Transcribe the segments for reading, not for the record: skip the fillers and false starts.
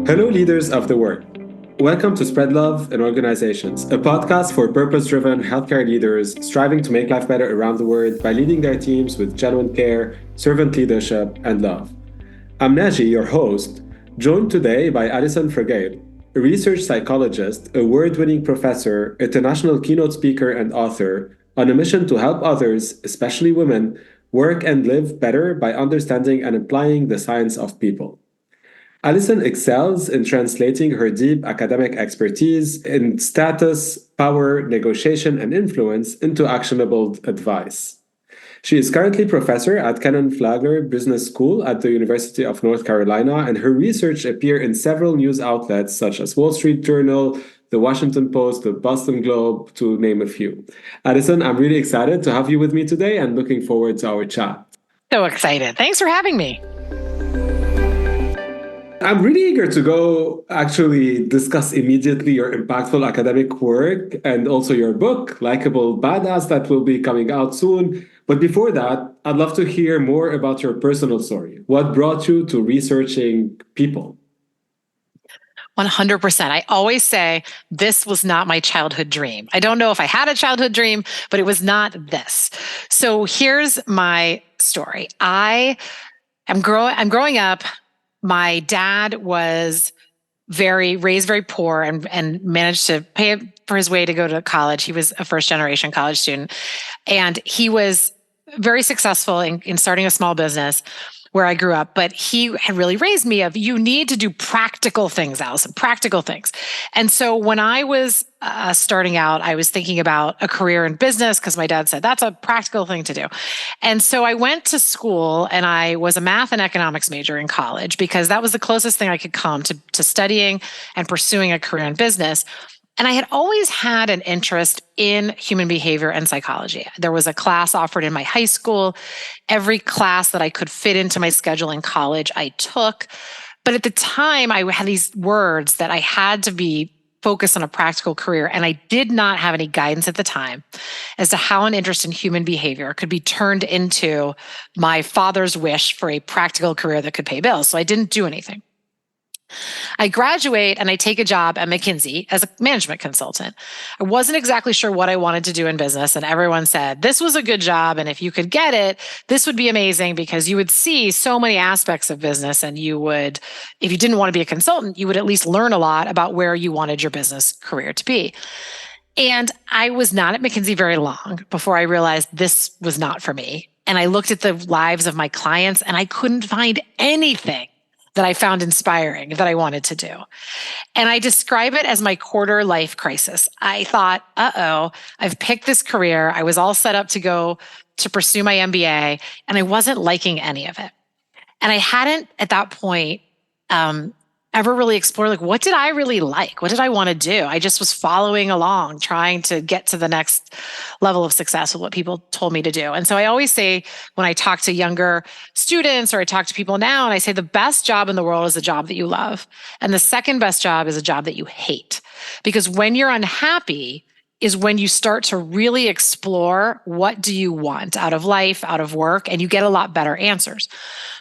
Hello, leaders of the world. Welcome to Spread Love in Organizations, a podcast for purpose-driven healthcare leaders striving to make life better around the world by leading their teams with genuine care, servant leadership, and love. I'm Naji, your host, joined today by Alison Fragale, a research psychologist, award-winning professor, international keynote speaker, and author, on a mission to help others, especially women, work and live better by understanding and applying the science of people. Alison excels in translating her deep academic expertise in status, power, negotiation, and influence into actionable advice. She is currently professor at Flagler Business School at the University of North Carolina, and her research appears in several news outlets such as Wall Street Journal, the Washington Post, the Boston Globe, to name a few. Alison, I'm really excited to have you with me today and looking forward to our chat. So excited. Thanks for having me. I'm really eager to go actually discuss immediately your impactful academic work and also your book, Likeable Badass, that will be coming out soon. But before that, I'd love to hear more about your personal story. What brought you to researching people? 100%. I always say this was not my childhood dream. I don't know if I had a childhood dream, but it was not this. So here's my story. I'm growing up. My dad was raised very poor and managed to pay for his way to go to college. He was a first generation college student, and he was very successful in starting a small business where I grew up, but he had really raised me of, you need to do practical things, Alison, practical things. And so when I was starting out, I was thinking about a career in business because my dad said, that's a practical thing to do. And so I went to school and I was a math and economics major in college because that was the closest thing I could come to studying and pursuing a career in business. And I had always had an interest in human behavior and psychology. There was a class offered in my high school. Every class that I could fit into my schedule in college, I took. But at the time, I had these words that I had to be focused on a practical career. And I did not have any guidance at the time as to how an interest in human behavior could be turned into my father's wish for a practical career that could pay bills. So I didn't do anything. I graduate and I take a job at McKinsey as a management consultant. I wasn't exactly sure what I wanted to do in business, and everyone said, this was a good job, and if you could get it, this would be amazing because you would see so many aspects of business, and you would, if you didn't want to be a consultant, you would at least learn a lot about where you wanted your business career to be. And I was not at McKinsey very long before I realized this was not for me. And I looked at the lives of my clients, and I couldn't find anything that I found inspiring that I wanted to do. And I describe it as my quarter life crisis. I thought, I've picked this career. I was all set up to go to pursue my MBA, and I wasn't liking any of it. And I hadn't at that point ever really explored, what did I really like? What did I want to do? I just was following along, trying to get to the next level of success with what people told me to do. And so I always say, when I talk to younger students or I talk to people now, and I say the best job in the world is a job that you love. And the second best job is a job that you hate. Because when you're unhappy is when you start to really explore what do you want out of life, out of work, and you get a lot better answers.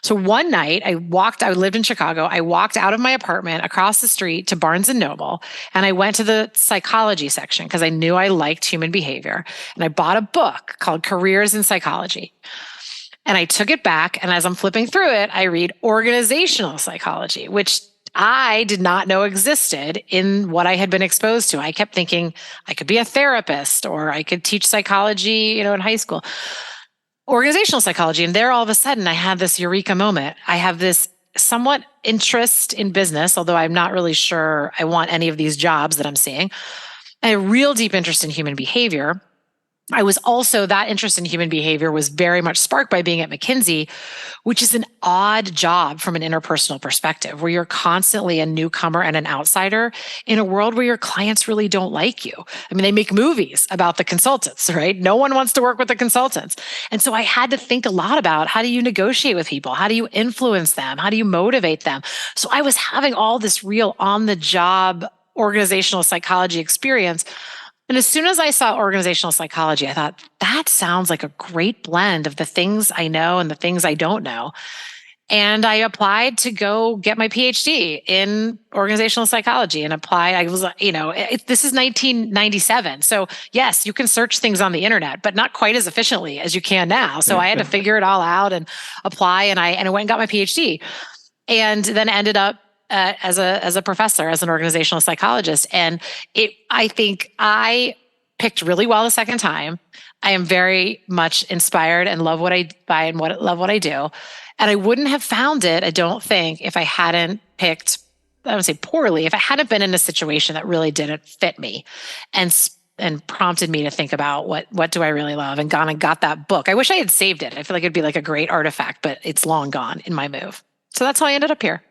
So one night I lived in Chicago. I walked out of my apartment across the street to Barnes & Noble, and I went to the psychology section because I knew I liked human behavior. And I bought a book called Careers in Psychology. And I took it back, and as I'm flipping through it, I read organizational psychology, which I did not know existed in what I had been exposed to. I kept thinking I could be a therapist or I could teach psychology, in high school. Organizational psychology. And there all of a sudden I had this eureka moment. I have this somewhat interest in business, although I'm not really sure I want any of these jobs that I'm seeing. A real deep interest in human behavior. I was also, that interest in human behavior was very much sparked by being at McKinsey, which is an odd job from an interpersonal perspective, where you're constantly a newcomer and an outsider in a world where your clients really don't like you. I mean, they make movies about the consultants, right? No one wants to work with the consultants. And so I had to think a lot about, how do you negotiate with people? How do you influence them? How do you motivate them? So I was having all this real on-the-job organizational psychology experience. And as soon as I saw organizational psychology, I thought, that sounds like a great blend of the things I know and the things I don't know. And I applied to go get my PhD in organizational psychology and apply. I was, this is 1997. So yes, you can search things on the internet, but not quite as efficiently as you can now. So I had to figure it all out and apply. And I went and got my PhD, and then ended up as a professor, as an organizational psychologist. And I think I picked really well the second time. I am very much inspired and love what I buy and love what I do. And I wouldn't have found it, I don't think, if I hadn't picked, I would say poorly, if I hadn't been in a situation that really didn't fit me and prompted me to think about what do I really love, and gone and got that book. I wish I had saved it. I feel like it'd be like a great artifact, but it's long gone in my move. So that's how I ended up here.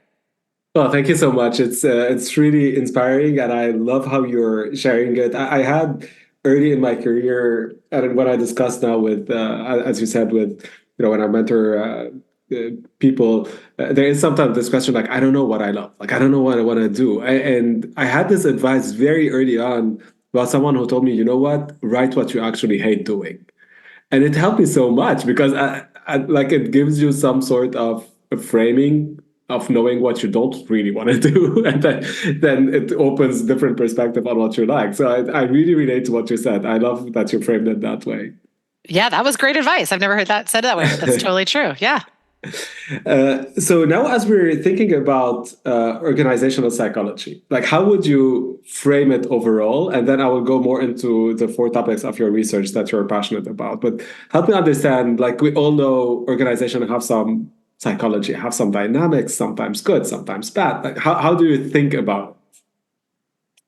Well, thank you so much. It's really inspiring, and I love how you're sharing it. I had early in my career, and when I discussed now with, as you said, with when I mentor people, there is sometimes this question like, I don't know what I love, like I don't know what I want to do, and I had this advice very early on about someone who told me, you know what, write what you actually hate doing, and it helped me so much because like it gives you some sort of a framing of knowing what you don't really want to do, and then it opens different perspective on what you like. So I really relate to what you said. I love that you framed it that way. Yeah, that was great advice. I've never heard that said that way, but that's totally true. Yeah. So now, as we're thinking about organizational psychology, like how would you frame it overall? And then I will go more into the 4 topics of your research that you're passionate about. But help me understand, like we all know organizations have some psychology, have some dynamics, sometimes good, sometimes bad. Like how do you think about it?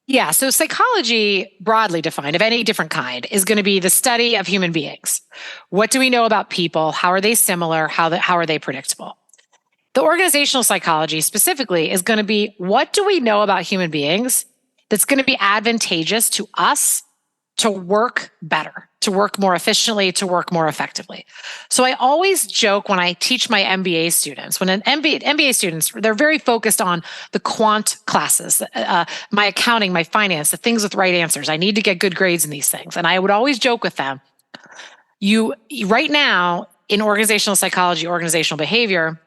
Yeah, so psychology, broadly defined, of any different kind, is going to be the study of human beings. What do we know about people? How are they similar? How are they predictable? The organizational psychology specifically is going to be, what do we know about human beings that's going to be advantageous to us to work better, to work more efficiently, to work more effectively? So I always joke when I teach my MBA students, when MBA students, they're very focused on the quant classes, my accounting, my finance, the things with right answers. I need to get good grades in these things. And I would always joke with them, you right now in organizational psychology, organizational behavior,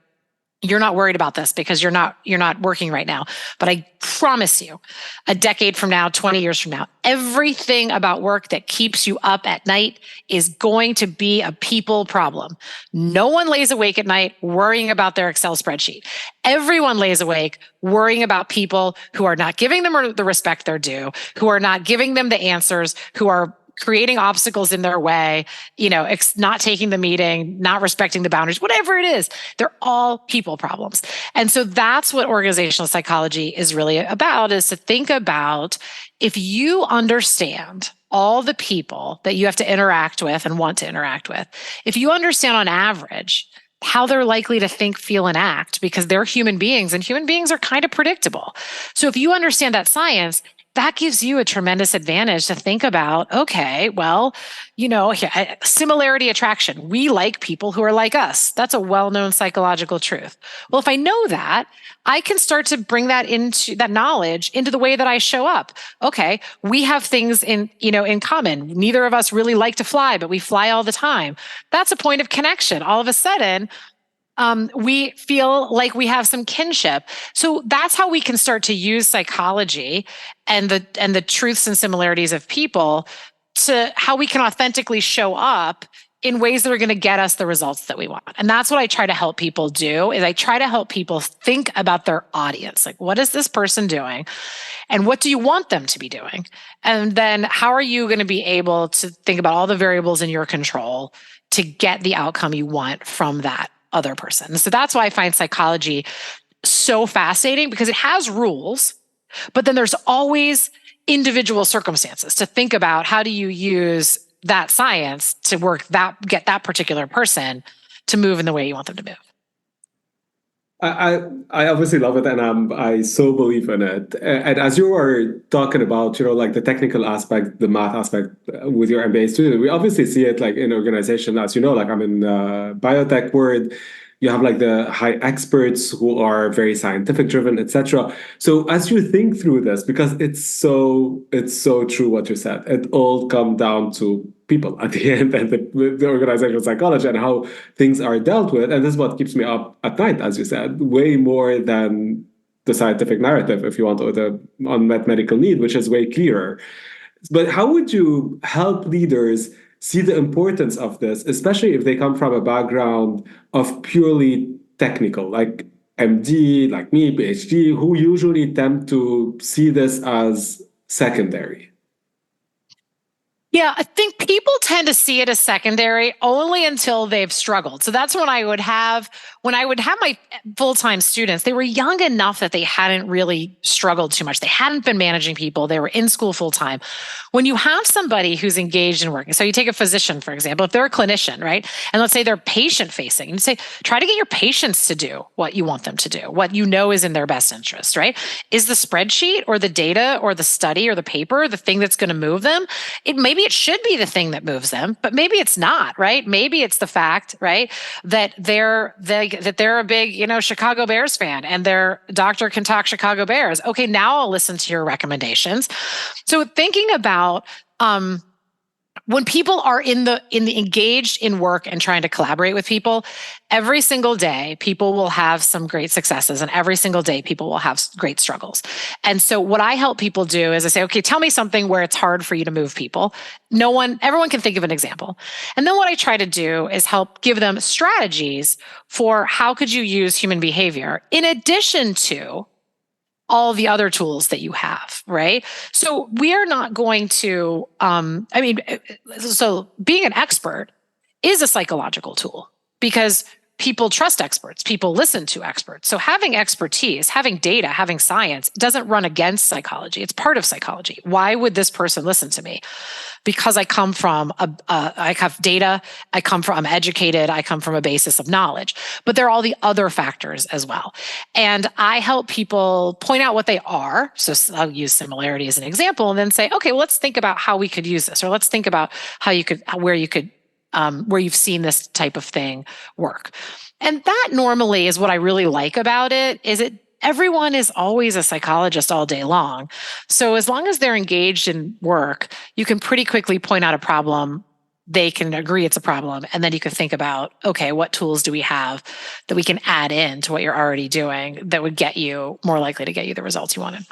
you're not worried about this because you're not working right now. But I promise you, a decade from now, 20 years from now, everything about work that keeps you up at night is going to be a people problem. No one lays awake at night worrying about their Excel spreadsheet. Everyone lays awake worrying about people who are not giving them the respect they're due, who are not giving them the answers, who are creating obstacles in their way, not taking the meeting, not respecting the boundaries, whatever it is, they're all people problems. And so that's what organizational psychology is really about, is to think about, if you understand all the people that you have to interact with and want to interact with, if you understand on average how they're likely to think, feel, and act, because they're human beings and human beings are kind of predictable. So if you understand that science, that gives you a tremendous advantage to think about, okay, well, similarity attraction. We like people who are like us. That's a well-known psychological truth. Well, if I know that, I can start to bring that knowledge into the way that I show up. Okay, we have things in common. Neither of us really like to fly, but we fly all the time. That's a point of connection. All of a sudden, we feel like we have some kinship. So that's how we can start to use psychology and the truths and similarities of people to how we can authentically show up in ways that are going to get us the results that we want. And that's what I try to help people do, is I try to help people think about their audience. Like, what is this person doing? And what do you want them to be doing? And then how are you going to be able to think about all the variables in your control to get the outcome you want from that other person? So that's why I find psychology so fascinating, because it has rules, but then there's always individual circumstances to think about. How do you use that science to get that particular person to move in the way you want them to move? I obviously love it, and I so believe in it. And as you are talking about, like the technical aspect, the math aspect with your MBA student, we obviously see it like in organization. As you know, like I'm in biotech world. you have like the high experts who are very scientific driven, etc. So as you think through this, because it's so true what you said, it all comes down to people at the end and the organizational psychology and how things are dealt with. And this is what keeps me up at night, as you said, way more than the scientific narrative, if you want, or the unmet medical need, which is way clearer. But how would you help leaders see the importance of this, especially if they come from a background of purely technical, like MD, like me, PhD, who usually tend to see this as secondary? Yeah, I think people tend to see it as secondary only until they've struggled. So that's when I would have my full-time students, they were young enough that they hadn't really struggled too much. They hadn't been managing people. They were in school full-time. When you have somebody who's engaged in working, so you take a physician, for example, if they're a clinician, right? And let's say they're patient-facing, and you say, try to get your patients to do what you want them to do, what you know is in their best interest, right? Is the spreadsheet or the data or the study or the paper the thing that's going to move them? Maybe it should be the thing that moves them, but maybe it's not, right? Maybe it's the fact, right, that they're a big, Chicago Bears fan and their doctor can talk Chicago Bears. Okay, now I'll listen to your recommendations. So thinking about when people are in the engaged in work and trying to collaborate with people, every single day people will have some great successes, and every single day people will have great struggles. And so what I help people do is I say, okay, tell me something where it's hard for you to move people. Everyone can think of an example. And then what I try to do is help give them strategies for how could you use human behavior in addition to all the other tools that you have, right? So we are not going to, so being an expert is a psychological tool because people trust experts, people listen to experts. So having expertise, having data, having science doesn't run against psychology. It's part of psychology. Why would this person listen to me? Because I come from I have data, I'm educated, I come from a basis of knowledge, but there are all the other factors as well. And I help people point out what they are. So I'll use similarity as an example and then say, okay, well, let's think about how we could use this, or let's think about where you've seen this type of thing work. And that normally is what I really like about it, is everyone is always a psychologist all day long. So as long as they're engaged in work, you can pretty quickly point out a problem. They can agree it's a problem. And then you can think about, okay, what tools do we have that we can add in to what you're already doing that would more likely to get you the results you wanted?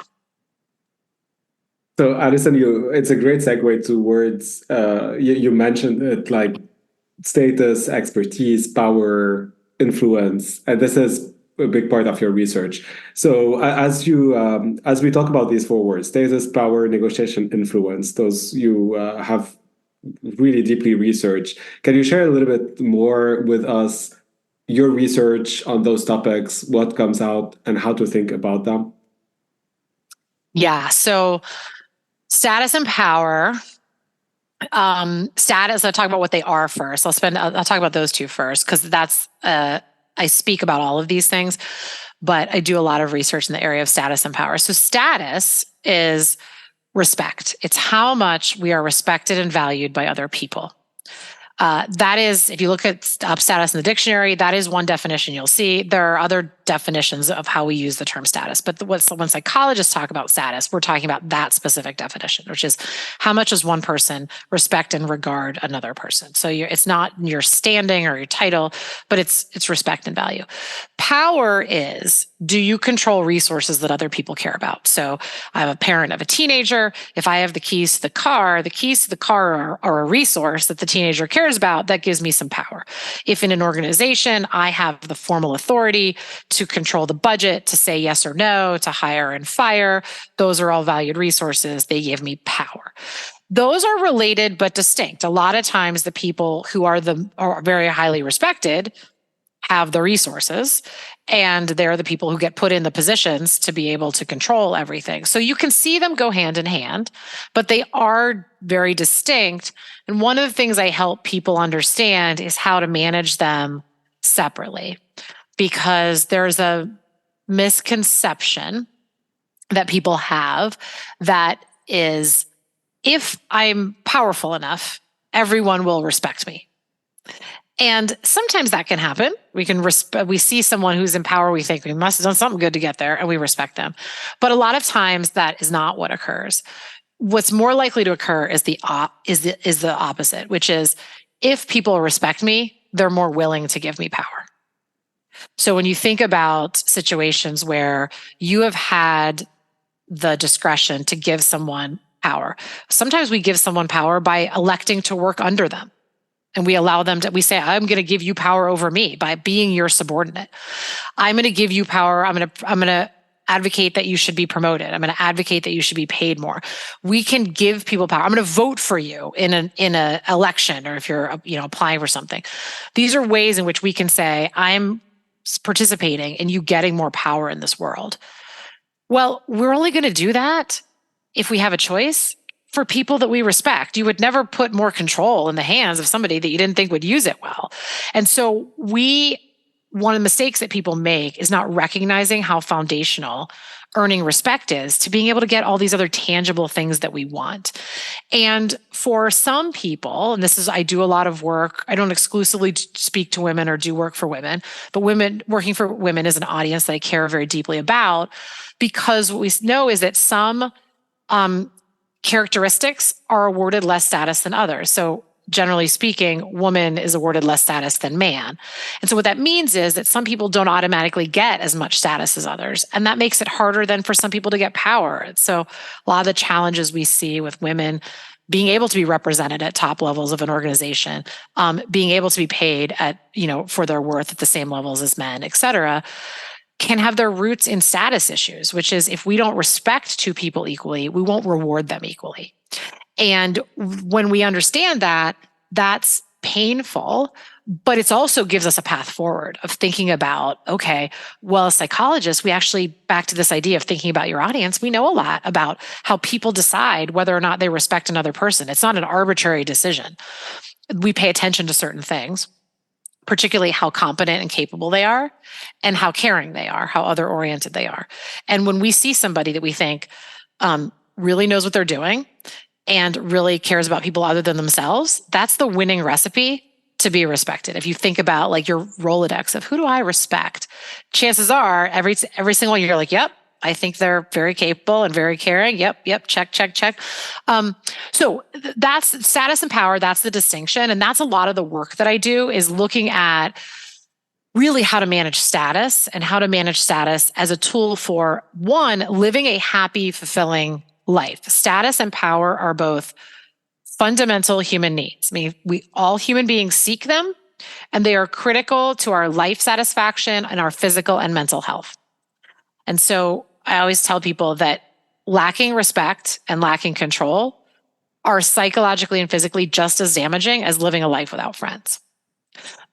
So, Alison, it's a great segue towards, you mentioned it, like status, expertise, power, influence, and this is a big part of your research. So as we talk about these four words, status, power, negotiation, influence, those you have really deeply researched. Can you share a little bit more with us your research on those topics, what comes out, and how to think about them? Yeah, so status and power. Status, I'll talk about what they are first. I'll talk about those two first, because that's I speak about all of these things, but I do a lot of research in the area of status and power. So status is respect. It's how much we are respected and valued by other people. That is, if you look at status in the dictionary, that is one definition you'll see. There are other definitions of how we use the term status, but when psychologists talk about status, we're talking about that specific definition, which is how much does one person respect and regard another person. So it's not your standing or your title, but it's respect and value. Power is, do you control resources that other people care about? So I'm a parent of a teenager. If I have the keys to the car are a resource that the teenager cares about, that gives me some power. If in an organization, I have the formal authority to control the budget, to say yes or no, to hire and fire, those are all valued resources. They give me power. Those are related but distinct. A lot of times the people who are very highly respected have the resources, and they're the people who get put in the positions to be able to control everything. So you can see them go hand in hand, but they are very distinct. And one of the things I help people understand is how to manage them separately, because there's a misconception that people have that is, if I'm powerful enough, everyone will respect me. And sometimes that can happen. We see someone who's in power, we think we must have done something good to get there, and we respect them. But a lot of times that is not what occurs. What's more likely to occur is the opposite, which is if people respect me, they're more willing to give me power. So when you think about situations where you have had the discretion to give someone power, sometimes we give someone power by electing to work under them. And we allow them to, we say, I'm going to give you power over me by being your subordinate. I'm going to give you power. I'm going to advocate that you should be promoted. I'm going to advocate that you should be paid more. We can give people power. I'm going to vote for you in an election, or if you're applying for something. These are ways in which we can say, I'm participating in you getting more power in this world. Well, we're only going to do that if we have a choice for people that we respect. You would never put more control in the hands of somebody that you didn't think would use it well. And so one of the mistakes that people make is not recognizing how foundational earning respect is to being able to get all these other tangible things that we want. And for some people, and I do a lot of work, I don't exclusively speak to women or do work for women, but working for women is an audience that I care very deeply about, because what we know is that some characteristics are awarded less status than others. So generally speaking, woman is awarded less status than man. And so what that means is that some people don't automatically get as much status as others. And that makes it harder then for some people to get power. And so a lot of the challenges we see with women being able to be represented at top levels of an organization, being able to be paid for their worth at the same levels as men, et cetera, can have their roots in status issues, which is if we don't respect two people equally, we won't reward them equally. And when we understand that, that's painful, but it also gives us a path forward of thinking about, okay, well, as psychologists, we actually, back to this idea of thinking about your audience, we know a lot about how people decide whether or not they respect another person. It's not an arbitrary decision. We pay attention to certain things, particularly how competent and capable they are, and how caring they are, how other-oriented they are. And when we see somebody that we think really knows what they're doing and really cares about people other than themselves, that's the winning recipe to be respected. If you think about like your Rolodex of who do I respect, chances are every single one you're like, yep, I think they're very capable and very caring. Yep, check. So that's status and power. That's the distinction. And that's a lot of the work that I do, is looking at really how to manage status, and how to manage status as a tool for, one, living a happy, fulfilling life. Status and power are both fundamental human needs. I mean, all human beings seek them, and they are critical to our life satisfaction and our physical and mental health. And so I always tell people that lacking respect and lacking control are psychologically and physically just as damaging as living a life without friends.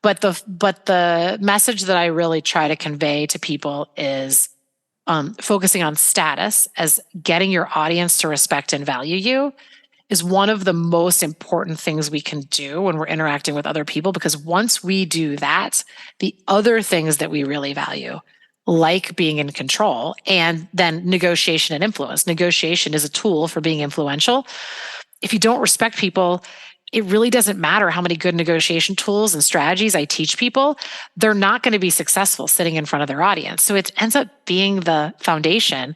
But the message that I really try to convey to people is focusing on status as getting your audience to respect and value you is one of the most important things we can do when we're interacting with other people, because once we do that, the other things that we really value, like being in control and then negotiation and influence. Negotiation is a tool for being influential. If you don't respect people, it really doesn't matter how many good negotiation tools and strategies I teach people. They're not going to be successful sitting in front of their audience. So it ends up being the foundation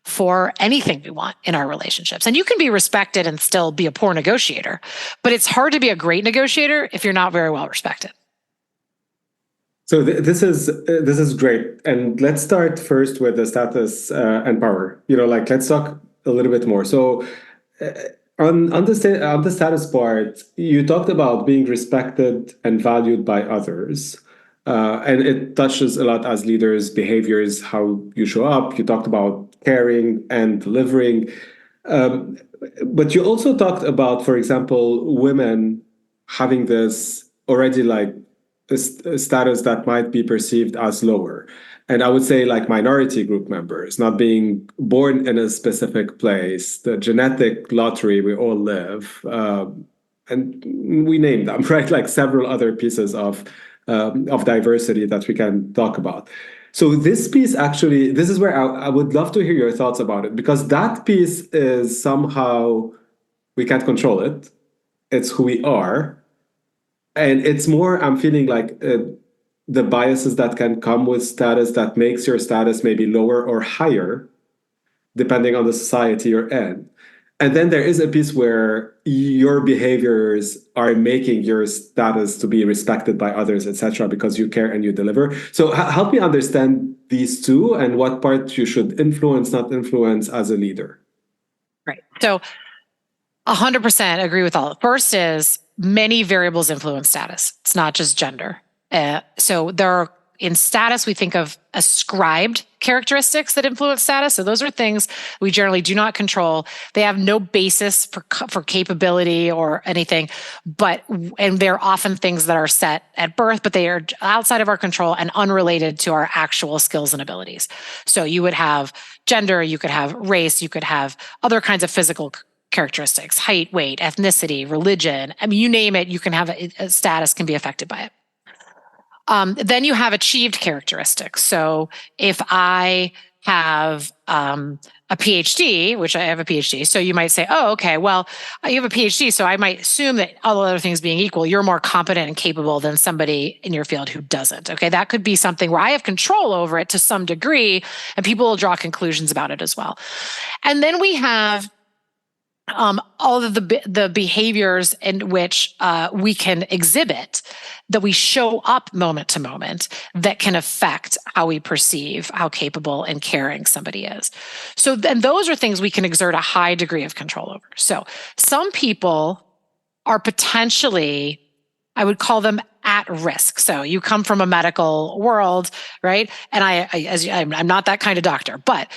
for anything we want in our relationships. And you can be respected and still be a poor negotiator, but it's hard to be a great negotiator if you're not very well respected. So this is great, and let's start first with the status and power. Let's talk a little bit more. So on the status part, you talked about being respected and valued by others, and it touches a lot as leaders' behaviors, how you show up. You talked about caring and delivering, but you also talked about, for example, women having this already like a status that might be perceived as lower. And I would say like minority group members, not being born in a specific place, the genetic lottery we all live, and we name them, right? Like several other pieces of diversity that we can talk about. So this piece actually, this is where I would love to hear your thoughts about it, because that piece is somehow, we can't control it. It's who we are. And it's more, I'm feeling like the biases that can come with status that makes your status maybe lower or higher, depending on the society you're in. And then there is a piece where your behaviors are making your status to be respected by others, etc., because you care and you deliver. So help me understand these two and what part you should influence, not influence as a leader. Right. So 100% agree with all. First is many variables influence status. It's not just gender. So there are, in status, we think of ascribed characteristics that influence status. So those are things we generally do not control. They have no basis for capability or anything, and they're often things that are set at birth, but they are outside of our control and unrelated to our actual skills and abilities. So you would have gender, you could have race, you could have other kinds of physical characteristics, height, weight, ethnicity, religion. I mean, you name it, you can have a status can be affected by it. Then you have achieved characteristics. So if I have a PhD, which I have a PhD, so you might say, oh, okay, well, you have a PhD, so I might assume that all other things being equal, you're more competent and capable than somebody in your field who doesn't. Okay, that could be something where I have control over it to some degree, and people will draw conclusions about it as well. And then we have all of the behaviors in which we can exhibit, that we show up moment to moment, that can affect how we perceive how capable and caring somebody is. So then those are things we can exert a high degree of control over. So some people are potentially, I would call them at risk. So you come from a medical world, right? And I'm not that kind of doctor, but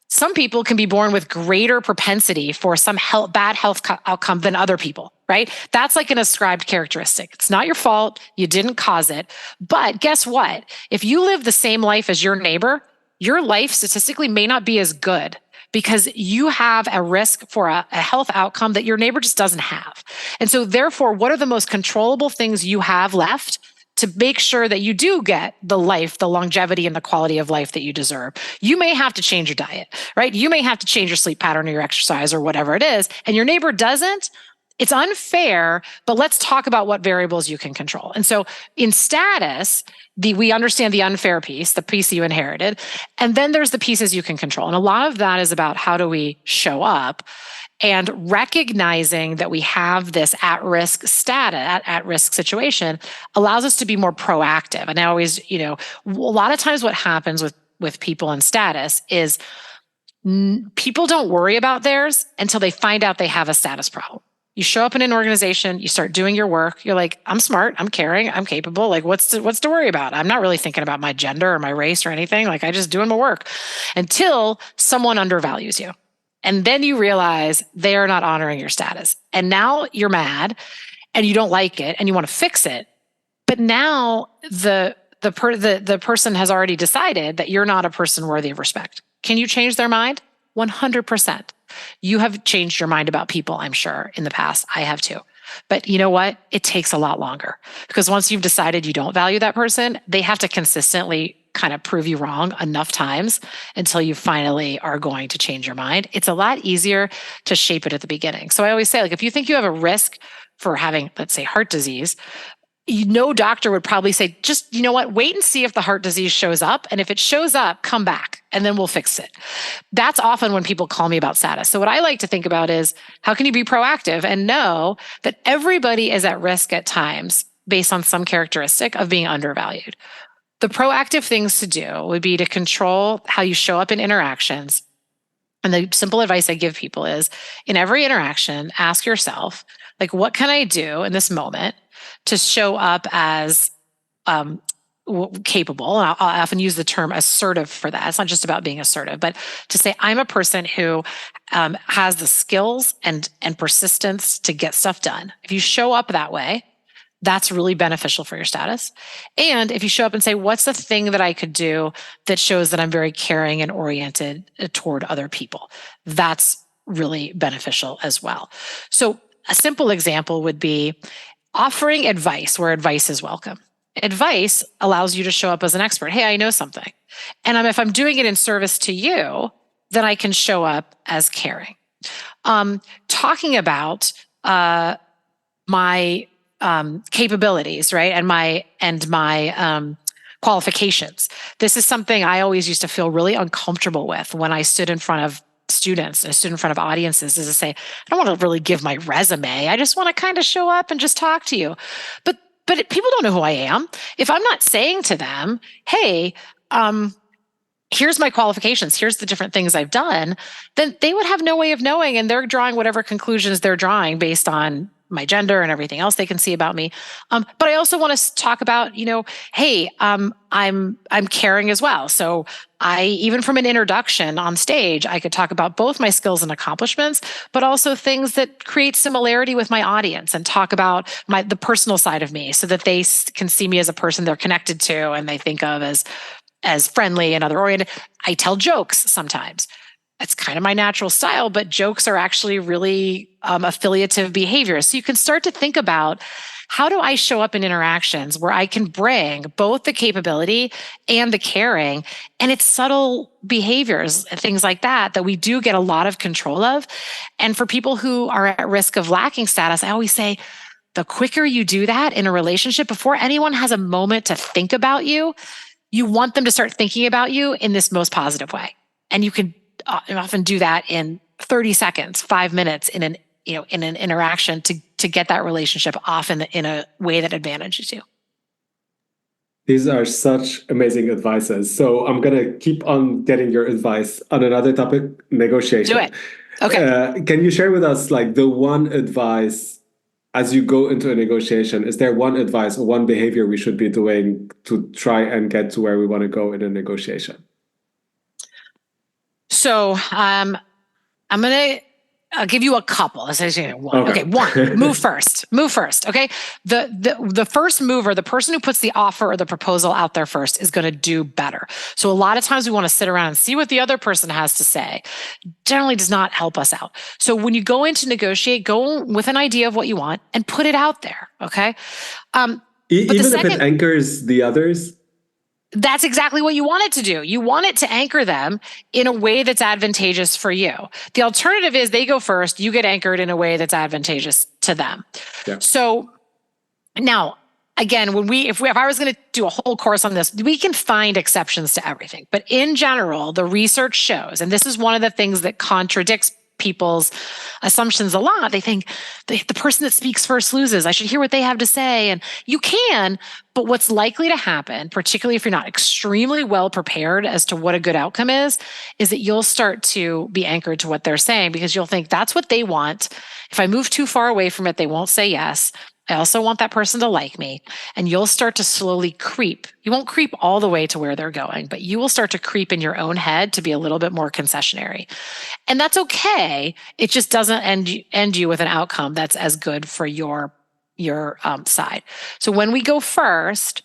some people can be born with greater propensity for some bad health outcome than other people, right? That's like an ascribed characteristic. It's not your fault. You didn't cause it. But guess what? If you live the same life as your neighbor, your life statistically may not be as good because you have a risk for a health outcome that your neighbor just doesn't have. And so therefore, what are the most controllable things you have left to make sure that you do get the life, the longevity, and the quality of life that you deserve? You may have to change your diet, right? You may have to change your sleep pattern or your exercise or whatever it is, and your neighbor doesn't. It's unfair, but let's talk about what variables you can control. And so in status, we understand the unfair piece, the piece you inherited, and then there's the pieces you can control. And a lot of that is about how do we show up, and recognizing that we have this at-risk status, at-risk situation allows us to be more proactive. And I always, a lot of times what happens with people in status is people don't worry about theirs until they find out they have a status problem. You show up in an organization, you start doing your work. You're like, I'm smart, I'm caring, I'm capable. Like, what's to worry about? I'm not really thinking about my gender or my race or anything. Like, I just doing my work until someone undervalues you. And then you realize they are not honoring your status. And now you're mad and you don't like it and you want to fix it. But now the person has already decided that you're not a person worthy of respect. Can you change their mind? 100%. You have changed your mind about people, I'm sure, in the past. I have too. But you know what? It takes a lot longer because once you've decided you don't value that person, they have to consistently kind of prove you wrong enough times until you finally are going to change your mind. It's a lot easier to shape it at the beginning. So I always say, like, if you think you have a risk for having, let's say, heart disease, no doctor would probably say, just, you know what, wait and see if the heart disease shows up. And if it shows up, come back and then we'll fix it. That's often when people call me about status. So what I like to think about is, how can you be proactive and know that everybody is at risk at times based on some characteristic of being undervalued? The proactive things to do would be to control how you show up in interactions. And the simple advice I give people is, in every interaction, ask yourself, like, what can I do in this moment to show up as capable? And I'll often use the term assertive for that. It's not just about being assertive, but to say, I'm a person who has the skills and persistence to get stuff done. If you show up that way, that's really beneficial for your status. And if you show up and say, what's the thing that I could do that shows that I'm very caring and oriented toward other people? That's really beneficial as well. So a simple example would be offering advice where advice is welcome. Advice allows you to show up as an expert. Hey, I know something. And if I'm doing it in service to you, then I can show up as caring. Talking about my capabilities, right? And my qualifications. This is something I always used to feel really uncomfortable with when I stood in front of students and stood in front of audiences, is to say, I don't want to really give my resume. I just want to kind of show up and just talk to you. But people don't know who I am. If I'm not saying to them, hey, here's my qualifications, here's the different things I've done, then they would have no way of knowing, and they're drawing whatever conclusions they're drawing based on my gender and everything else they can see about me. But I also want to talk about, hey, I'm caring as well. So even from an introduction on stage, I could talk about both my skills and accomplishments, but also things that create similarity with my audience, and talk about the personal side of me, so that they can see me as a person they're connected to and they think of as friendly and other oriented. I tell jokes sometimes. It's kind of my natural style, but jokes are actually really affiliative behavior. So you can start to think about, how do I show up in interactions where I can bring both the capability and the caring? And it's subtle behaviors, things like that we do get a lot of control of. And for people who are at risk of lacking status, I always say, the quicker you do that in a relationship, before anyone has a moment to think about you, you want them to start thinking about you in this most positive way. And you can often do that in 30 seconds, 5 minutes in an interaction to get that relationship off in a way that advantages you. These are such amazing advices. So I'm going to keep on getting your advice on another topic, negotiation. Do it. Okay. Can you share with us the one advice as you go into a negotiation? Is there one advice or one behavior we should be doing to try and get to where we want to go in a negotiation? So I'm going to give you a couple. One. Okay, one. Move first. Okay. The first mover, the person who puts the offer or the proposal out there first, is going to do better. So a lot of times we want to sit around and see what the other person has to say. Generally does not help us out. So when you go in to negotiate, go with an idea of what you want and put it out there. Okay. Even if it anchors the others. That's exactly what you want it to do. You want it to anchor them in a way that's advantageous for you. The alternative is they go first, you get anchored in a way that's advantageous to them. Yeah. So now, again, if I was going to do a whole course on this, we can find exceptions to everything. But in general, the research shows, and this is one of the things that contradicts people's assumptions a lot. They think the person that speaks first loses. I should hear what they have to say. And you can, but what's likely to happen, particularly if you're not extremely well prepared as to what a good outcome is that you'll start to be anchored to what they're saying, because you'll think that's what they want. If I move too far away from it, they won't say yes. I also want that person to like me. And you'll start to slowly creep. You won't creep all the way to where they're going, but you will start to creep in your own head to be a little bit more concessionary. And that's okay. It just doesn't end you with an outcome that's as good for your side. So when we go first,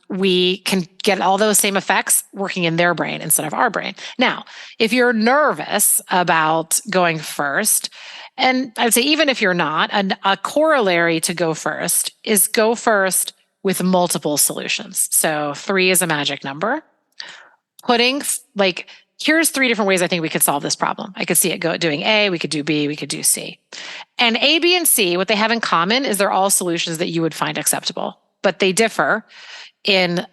we can get all those same effects working in their brain instead of our brain. Now, if you're nervous about going first, and I would say even if you're not, a corollary to go first is go first with multiple solutions. So 3 is a magic number. Here's 3 different ways I think we could solve this problem. I could see it doing A, we could do B, we could do C. And A, B, and C, what they have in common is they're all solutions that you would find acceptable, but they differ in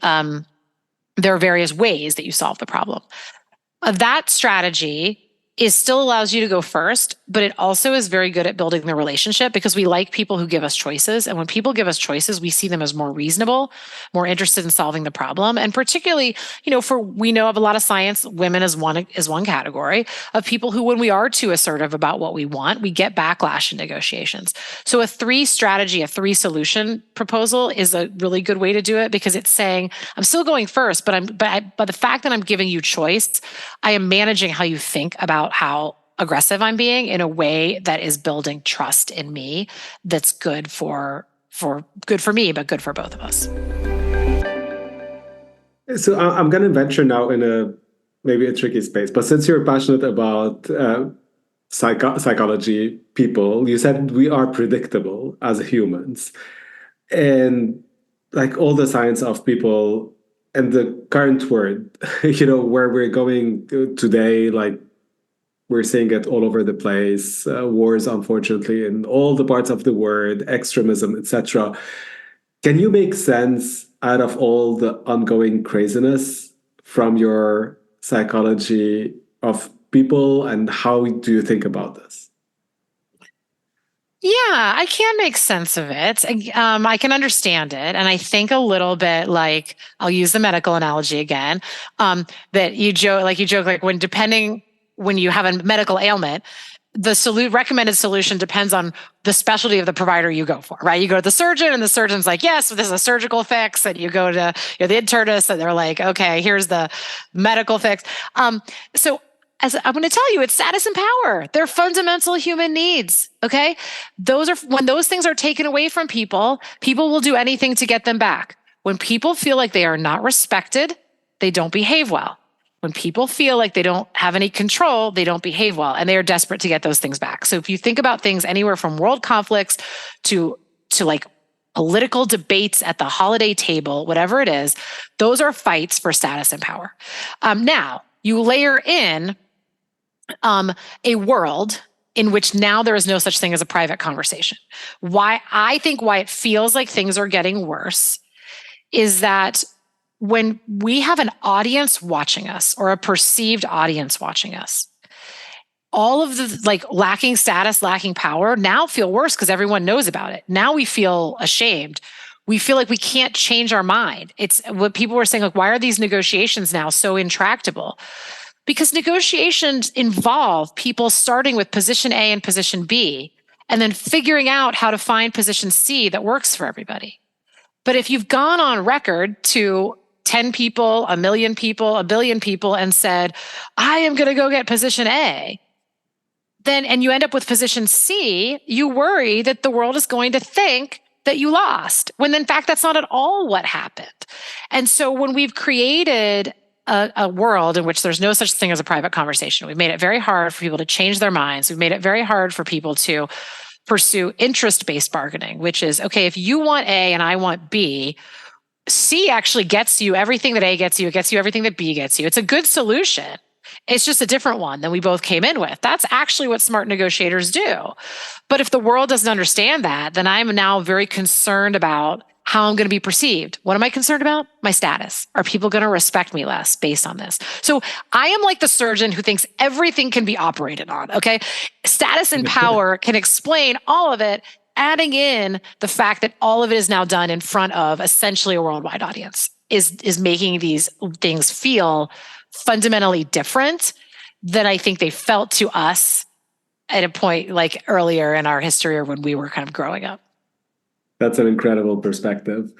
their various ways that you solve the problem. That strategy still allows you to go first, but it also is very good at building the relationship, because we like people who give us choices. And when people give us choices, we see them as more reasonable, more interested in solving the problem. And particularly, we know of a lot of science, women is one category of people who, when we are too assertive about what we want, we get backlash in negotiations. So a 3 strategy, a 3 solution proposal is a really good way to do it, because it's saying, I'm still going first, but the fact that I'm giving you choice, I am managing how you think about how aggressive I'm being in a way that is building trust in me. That's good for me, but good for both of us. So I'm going to venture now in maybe a tricky space, but since you're passionate about psychology, people, you said we are predictable as humans, and all the science of people and the current word, where we're going today, We're seeing it all over the place. Wars, unfortunately, in all the parts of the world, extremism, etc. Can you make sense out of all the ongoing craziness from your psychology of people, and how do you think about this? Yeah, I can make sense of it. I can understand it. And I think a little bit like, I'll use the medical analogy again, that you joke, like when you have a medical ailment, the recommended solution depends on the specialty of the provider you go for, right? You go to the surgeon and the surgeon's like, yes, this is a surgical fix. And you go to the internist and they're like, okay, here's the medical fix. So as I'm going to tell you, it's status and power. They're fundamental human needs. Okay. When those things are taken away from people, people will do anything to get them back. When people feel like they are not respected, they don't behave well. When people feel like they don't have any control, they don't behave well, and they are desperate to get those things back. So if you think about things anywhere from world conflicts to like political debates at the holiday table, whatever it is, those are fights for status and power. Now, you layer in a world in which now there is no such thing as a private conversation. Why it feels like things are getting worse is that when we have an audience watching us or a perceived audience watching us, all of the lacking status, lacking power now feel worse because everyone knows about it. Now we feel ashamed. We feel like we can't change our mind. It's what people were saying, like, why are these negotiations now so intractable? Because negotiations involve people starting with position A and position B, and then figuring out how to find position C that works for everybody. But if you've gone on record to 10 people, 1 million people, 1 billion people, and said, I am going to go get position A, and you end up with position C, you worry that the world is going to think that you lost, when in fact, that's not at all what happened. And so when we've created a world in which there's no such thing as a private conversation, we've made it very hard for people to change their minds. We've made it very hard for people to pursue interest-based bargaining, which is, okay, if you want A and I want B, C actually gets you everything that A gets you. It gets you everything that B gets you. It's a good solution. It's just a different one than we both came in with. That's actually what smart negotiators do. But if the world doesn't understand that, then I'm now very concerned about how I'm going to be perceived. What am I concerned about? My status. Are people going to respect me less based on this? So I am like the surgeon who thinks everything can be operated on, okay? Status and power can explain all of it, adding in the fact that all of it is now done in front of essentially a worldwide audience is making these things feel fundamentally different than I think they felt to us at a point like earlier in our history or when we were kind of growing up. That's an incredible perspective.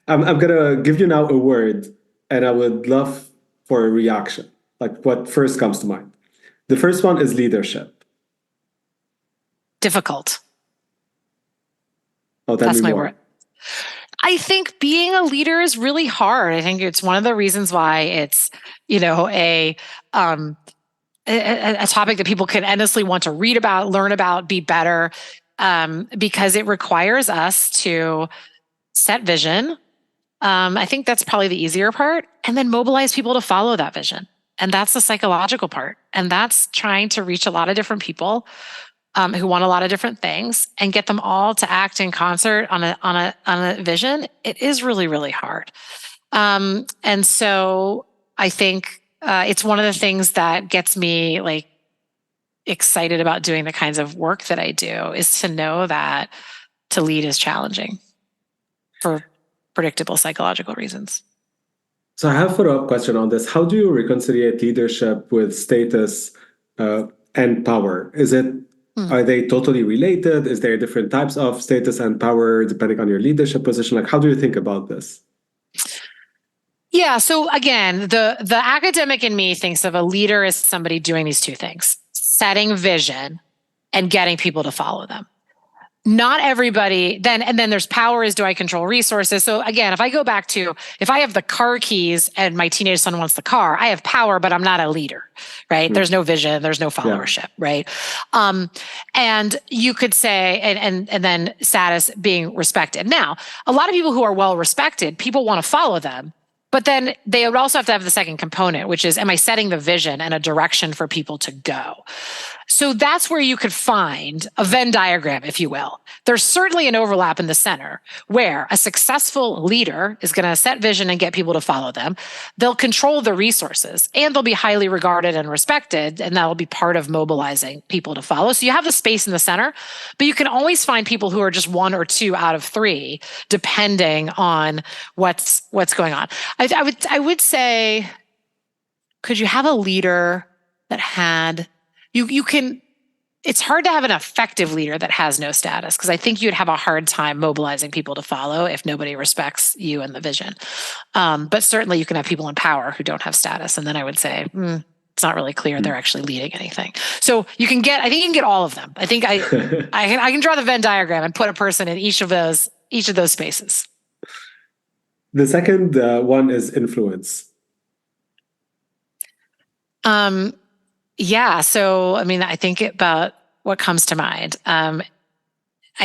I'm going to give you now a word, and I would love for a reaction, like what first comes to mind. The first one is leadership. Difficult. Oh, that's my word. I think being a leader is really hard. I think it's one of the reasons why it's, a topic that people can endlessly want to read about, learn about, be better, because it requires us to set vision. I think that's probably the easier part, and then mobilize people to follow that vision. And that's the psychological part. And that's trying to reach a lot of different people who want a lot of different things and get them all to act in concert on a vision. It is really, really hard. And so I think it's one of the things that gets me excited about doing the kinds of work that I do, is to know that to lead is challenging for predictable psychological reasons. So I have a follow-up question on this. How do you reconcile leadership with status and power? Are they totally related? Is there different types of status and power depending on your leadership position? How do you think about this? Yeah. So again, the academic in me thinks of a leader as somebody doing these two things: setting vision and getting people to follow them. Not everybody and then there's power is, do I control resources? So again, if I have the car keys and my teenage son wants the car, I have power, but I'm not a leader, right? There's no vision, there's no followership, right? And you could say, and then status being respected. Now, a lot of people who are well respected, people want to follow them, But then they would also have to have the second component, which is, am I setting the vision and a direction for people to go? So that's where you could find a Venn diagram, if you will. There's certainly an overlap in the center where a successful leader is going to set vision and get people to follow them. They'll control the resources and they'll be highly regarded and respected. And that'll be part of mobilizing people to follow. So you have the space in the center, but you can always find people who are just one or two out of three, depending on what's going on. I would say, could you have a leader that had, you can, it's hard to have an effective leader that has no status, because I think you'd have a hard time mobilizing people to follow if nobody respects you and the vision. But certainly you can have people in power who don't have status. And then I would say, it's not really clear they're actually leading anything. So I think you can get all of them. I think I can draw the Venn diagram and put a person in each of those spaces. The second one is influence. Yeah. So, I mean, I think about what comes to mind. I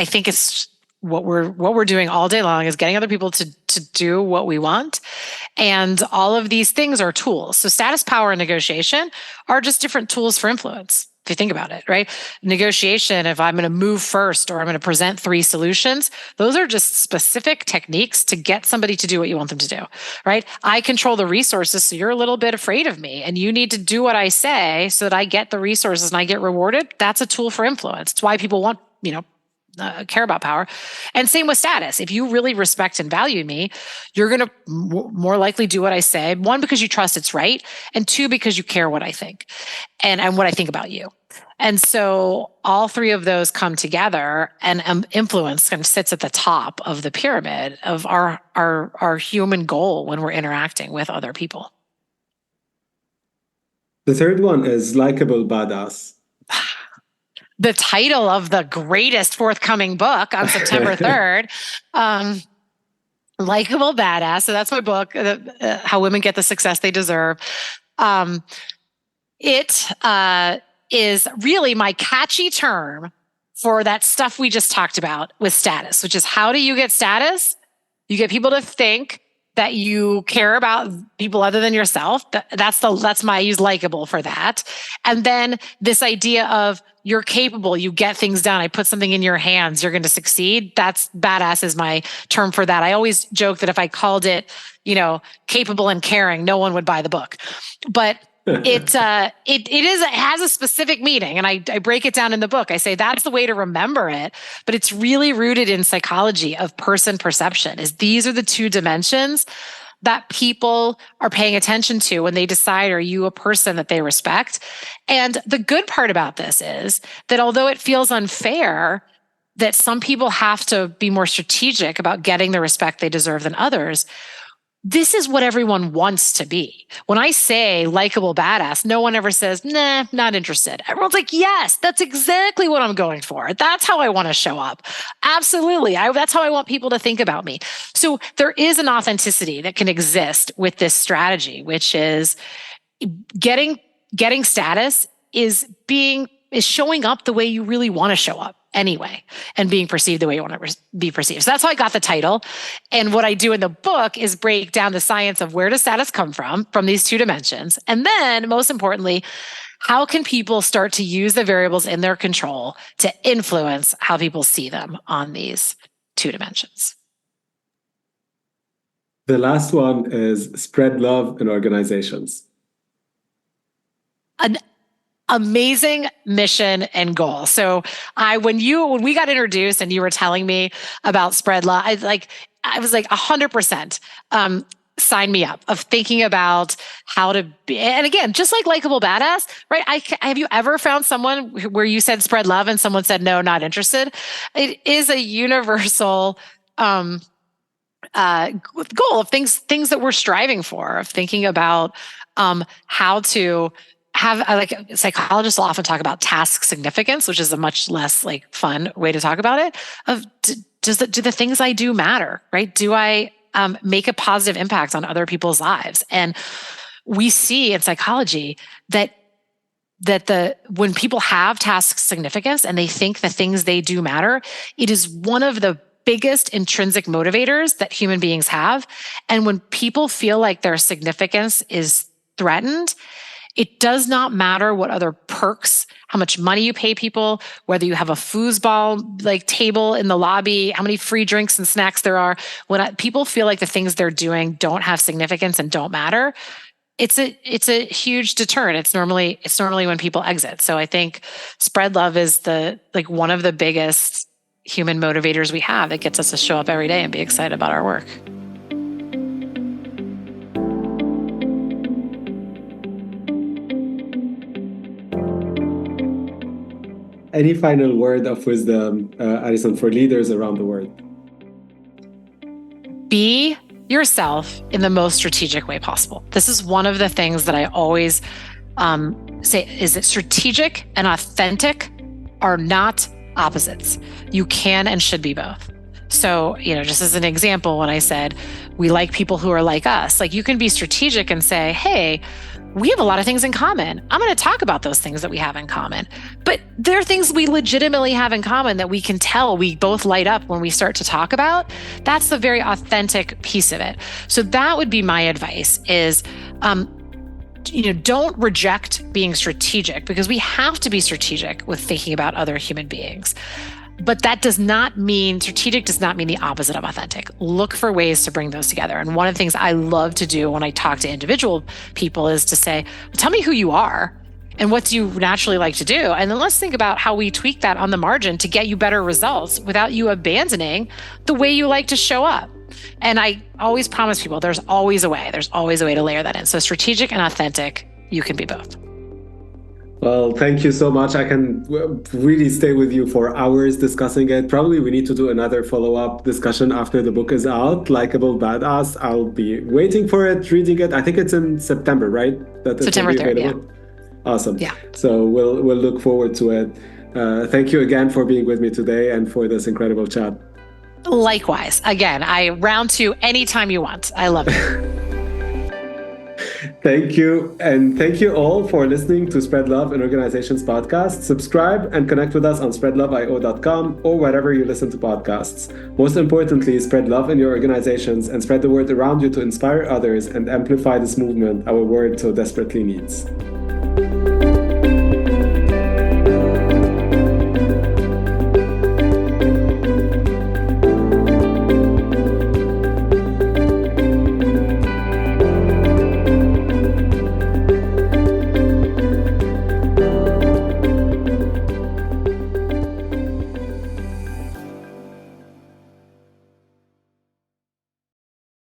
think it's what we're doing all day long is getting other people to do what we want. And all of these things are tools. So status, power, and negotiation are just different tools for influence. If you think about it, right? Negotiation, if I'm going to move first or I'm going to present 3 solutions, those are just specific techniques to get somebody to do what you want them to do, right? I control the resources, so you're a little bit afraid of me and you need to do what I say so that I get the resources and I get rewarded. That's a tool for influence. It's why people want, care about power. And same with status. If you really respect and value me, you're going to more likely do what I say. 1, because you trust it's right. And 2, because you care what I think and what I think about you. And so all 3 of those come together, and influence kind of sits at the top of the pyramid of our human goal when we're interacting with other people. The third one is Likeable Badass. The title of the greatest forthcoming book on September 3rd, Likeable Badass. So that's my book, How Women Get the Success They Deserve. It is really my catchy term for that stuff we just talked about with status, which is, how do you get status? You get people to think that you care about people other than yourself. I use Likeable for that. And then this idea of, you're capable, you get things done, I put something in your hands, you're going to succeed. That's badass is my term for that. I always joke that if I called it, capable and caring, no one would buy the book. But it has a specific meaning, and I break it down in the book. I say that's the way to remember it, but it's really rooted in psychology of person perception. Is these are the 2 dimensions that people are paying attention to when they decide, are you a person that they respect? And the good part about this is that although it feels unfair that some people have to be more strategic about getting the respect they deserve than others, this is what everyone wants to be. When I say Likeable Badass, no one ever says, nah, not interested. Everyone's like, yes, that's exactly what I'm going for. That's how I want to show up. Absolutely. That's how I want people to think about me. So there is an authenticity that can exist with this strategy, which is getting status is showing up the way you really want to show up anyway, and being perceived the way you want to be perceived. So that's how I got the title. And what I do in the book is break down the science of where does status come from these 2 dimensions. And then most importantly, how can people start to use the variables in their control to influence how people see them on these 2 dimensions. The last one is spread love in organizations. An amazing mission and goal. So when we got introduced and you were telling me about Spread Love, I was like 100%. Sign me up of thinking about how to be. And again, just like Likeable Badass, right? Have you ever found someone where you said spread love and someone said, no, not interested? It is a universal goal of things that we're striving for, of thinking about how to have, like, psychologists will often talk about task significance, which is a much less fun way to talk about it. Do the things I do matter, right? Do I make a positive impact on other people's lives? And we see in psychology that when people have task significance and they think the things they do matter, it is one of the biggest intrinsic motivators that human beings have. And when people feel like their significance is threatened, it does not matter what other perks, how much money you pay people, whether you have a foosball like table in the lobby, how many free drinks and snacks there are. When people feel like the things they're doing don't have significance and don't matter, it's a huge deterrent. It's normally when people exit. So I think spread love is one of the biggest human motivators we have that gets us to show up every day and be excited about our work. Any final word of wisdom, Alison, for leaders around the world? Be yourself in the most strategic way possible. This is one of the things that I always say is that strategic and authentic are not opposites. You can and should be both. So, just as an example, when I said we like people who are like us, like you can be strategic and say, hey, we have a lot of things in common. I'm going to talk about those things that we have in common. But there are things we legitimately have in common that we can tell we both light up when we start to talk about. That's the very authentic piece of it. So that would be my advice is, don't reject being strategic, because we have to be strategic with thinking about other human beings. But that does not mean, strategic does not mean the opposite of authentic. Look for ways to bring those together. And one of the things I love to do when I talk to individual people is to say, tell me who you are and what do you naturally like to do? And then let's think about how we tweak that on the margin to get you better results without you abandoning the way you like to show up. And I always promise people there's always a way. There's always a way to layer that in. So strategic and authentic, you can be both. Well, thank you so much. I can really stay with you for hours discussing it. Probably we need to do another follow-up discussion after the book is out, Likeable, Badass. I'll be waiting for it, reading it. I think it's in September, right? September 3rd, yeah. Awesome. Yeah. So we'll look forward to it. Thank you again for being with me today and for this incredible chat. Likewise. Again, I round to anytime you want. I love it. Thank you. And thank you all for listening to Spread Love in Organizations podcast. Subscribe and connect with us on SpreadLoveIO.com or wherever you listen to podcasts. Most importantly, spread love in your organizations and spread the word around you to inspire others and amplify this movement our world so desperately needs.